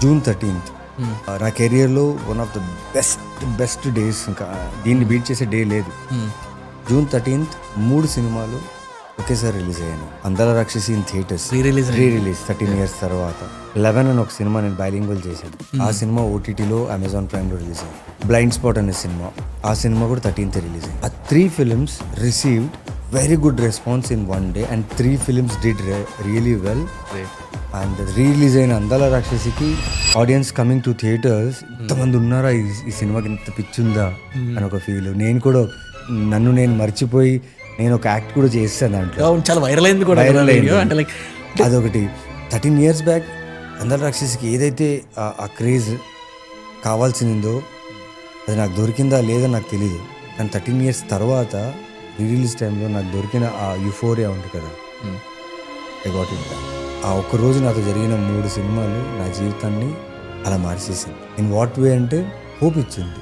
June 13th. నా కెరియర్లో one of the best days. ఇంకా దీన్ని బీట్ చేసే డే లేదు. June 13th 3 సినిమాలు ఒకేసారి రిలీజ్ అయ్యాను. అందాల రాక్షసి in theatres re release 13 years తర్వాత. 11 అని ఒక సినిమా నేను బైలింగ్వల్ చేశాను. ఆ సినిమా ఓటీటీలో అమెజాన్ ప్రైమ్లో రిలీజ్ అయింది. బ్లైండ్ స్పాట్ అనే సినిమా, ఆ సినిమా కూడా 13th రిలీజ్ అయింది. ఆ 3 films received very good response in one day and 3 films did really well. And release అయిన అందాల రాక్షసికి ఆడియన్స్ కమింగ్ టు థియేటర్స్, ఇంతమంది ఉన్నారా ఈ సినిమాకి, ఇంత పిచ్చుందా అని ఒక ఫీల్. నేను కూడా నన్ను నేను మర్చిపోయి నేను ఒక యాక్ట్ కూడా చేస్తాను దాంట్లో. చాలా వైరల్ అయింది కూడా. అదొకటి. 13 years బ్యాక్ అందాల రాక్షసికి ఏదైతే ఆ క్రేజ్ కావాల్సిందో అది నాకు దొరికిందా లేదా నాకు తెలియదు. కానీ 13 years తర్వాత రిలీజ్ టైంలో నాకు దొరికిన ఆ యూఫోరియా ఉంటుంది కదా, ఐ గాట్ ఇట్. ఆ ఒక్కరోజు నాతో జరిగిన 3 సినిమాలు నా జీవితాన్ని అలా మార్చేసింది. ఇన్ వాట్ వే అంటే హోప్ ఇచ్చింది.